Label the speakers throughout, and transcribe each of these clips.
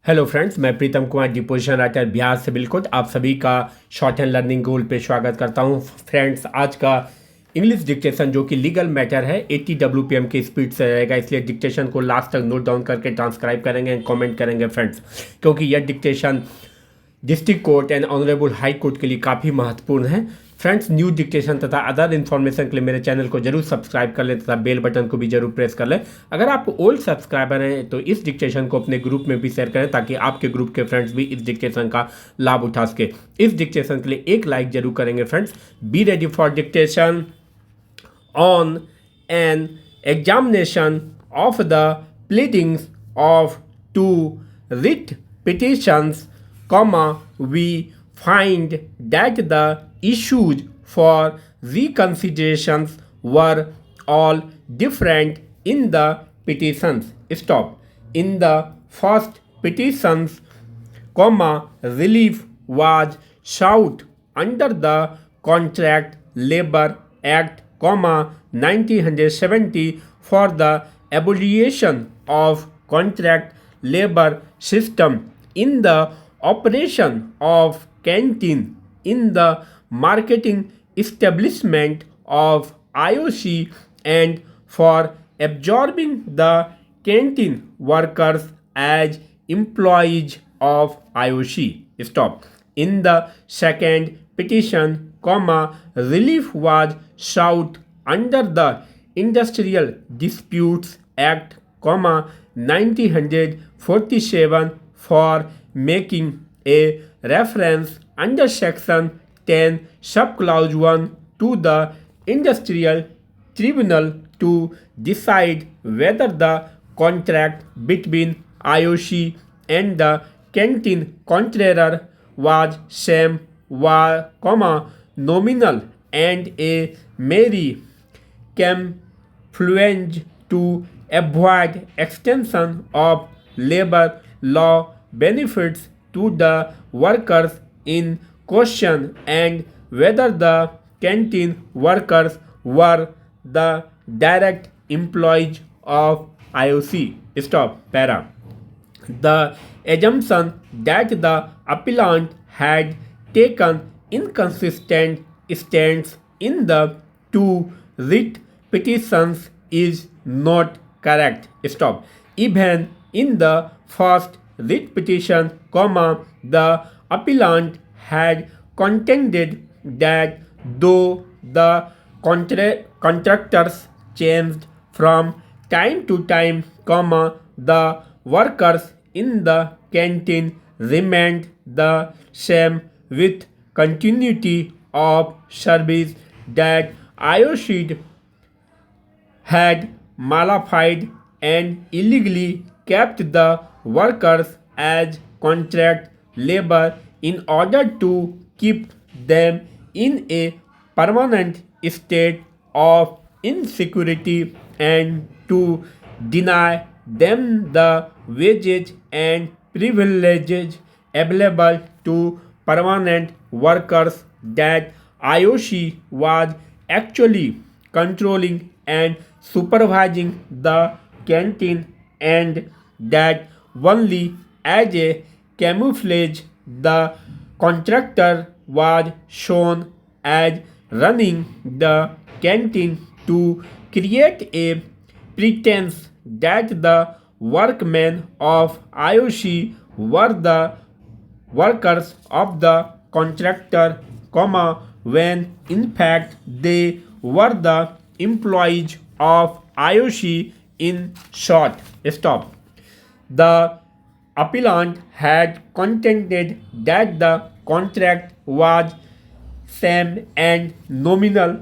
Speaker 1: Hello friends, मैं Pritam Kumar deposition writer Bihar civil court आप सभी का शॉर्ट एंड लर्निंग गोल पे स्वागत करता हूं। फ्रेंड्स, आज का इंग्लिश डिक्टेशन जो कि लीगल मैटर है 80 WPM की स्पीड से रहेगा, इसलिए डिक्टेशन को लास्ट तक नोट डाउन करके ट्रांसक्राइब करेंगे एंड कमेंट करेंगे फ्रेंड्स, क्योंकि यह dictation district court and honourable high court के लिए काफ़ी महत्वपूर्ण है। फ्रेंड्स, न्यू डिक्टेशन तथा अदर इन्फॉर्मेशन के लिए मेरे चैनल को जरूर सब्सक्राइब कर लें तथा बेल बटन को भी जरूर प्रेस कर लें। अगर आप ओल्ड सब्सक्राइबर हैं तो इस डिक्टेशन को अपने ग्रुप में भी शेयर करें ताकि आपके ग्रुप के फ्रेंड्स भी इस डिक्टेशन का लाभ उठा सके। इस डिक्टेशन के लिए एक लाइक जरूर करेंगे friends. Be ready for dictation. On an examination of the pleadings of two writ petitions, we find that the issues for reconsiderations were all different in the petitions. Stop. In the first petitions, relief was sought under the Contract Labour Act, 1970 for the abolition of contract labor system in the operation of canteen in the marketing establishment of IOC and for absorbing the canteen workers as employees of IOC. Stop. In the second petition, relief was sought under the Industrial Disputes Act, 1947 for making a reference under section 10 subclause 1 to the industrial tribunal to decide whether the contract between IOC and the canteen contractor was same, nominal and a merry camouflage to avoid extension of labor law benefits to the workers in question and whether the canteen workers were the direct employees of IOC. Stop. Para. The assumption that the appellant had taken inconsistent stands in the two writ petitions is not correct. Stop. Even in the first writ petition, the appellant had contended that though the contractors changed from time to time, the workers in the canteen remained the same with continuity of service, that IOC had modified and illegally kept the workers as contract labor in order to keep them in a permanent state of insecurity and to deny them the wages and privileges available to permanent workers, that IOC was actually controlling and supervising the canteen, and that only as a camouflage the contractor was shown as running the canteen to create a pretense that the workmen of IOC were the workers of the contractor, when in fact they were the employees of IOC. In short. Stop. The appellant had contended that the contract was same and nominal,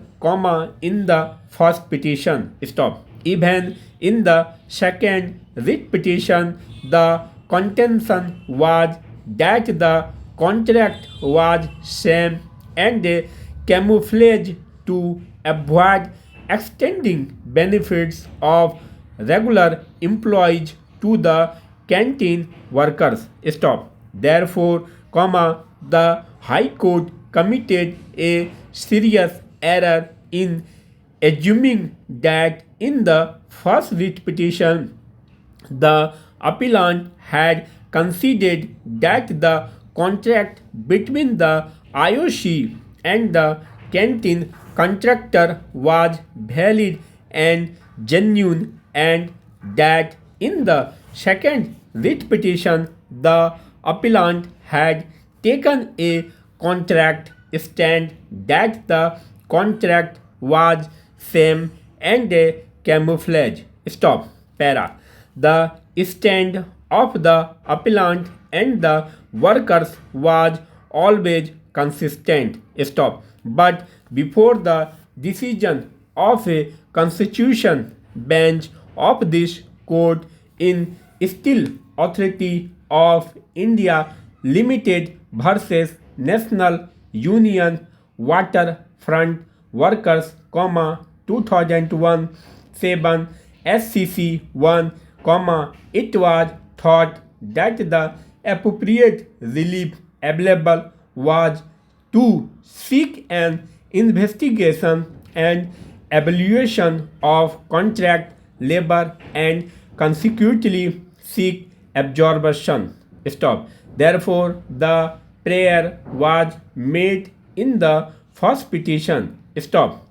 Speaker 1: in the first petition. Stop. Even in the second writ petition, the contention was that the contract was same and a camouflage to avoid extending benefits of regular employees to the canteen workers. Stop. Therefore, the High Court committed a serious error in assuming that in the first writ petition the appellant had considered that the contract between the IOC and the canteen contractor was valid and genuine, and that in the second writ petition the appellant had taken a contract stand that the contract was same and a camouflage. Stop. Para. The stand of the appellant and the workers was always consistent. Stop. But before the decision of a constitution bench of this court in Steel Authority of India Limited versus National Union Waterfront Workers, 2001 7 SCC 1, it was thought that the appropriate relief available was to seek an investigation and evaluation of contract labor and consequently seek absorption. Stop. Therefore, the prayer was made in the first petition. Stop.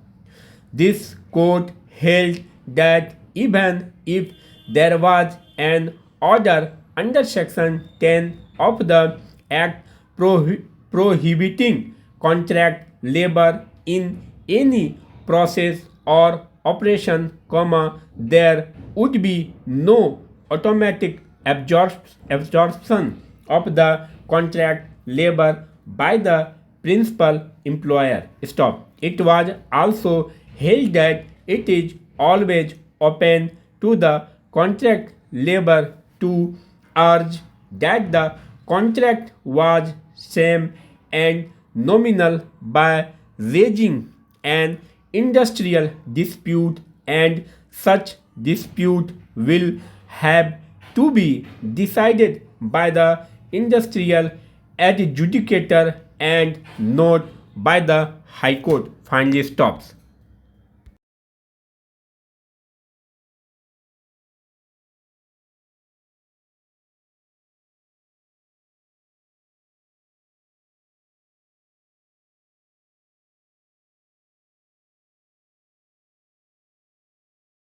Speaker 1: This court held that even if there was an order under Section 10 of the Act prohibiting contract labor in any process or operation, there would be no automatic absorption of the contract labor by the principal employer. Stop. It was also held that it is always open to the contract labor to urge that the contract was same and nominal by raising an industrial dispute, and such dispute will have to be decided by the industrial adjudicator and not by the High Court. Finally stops.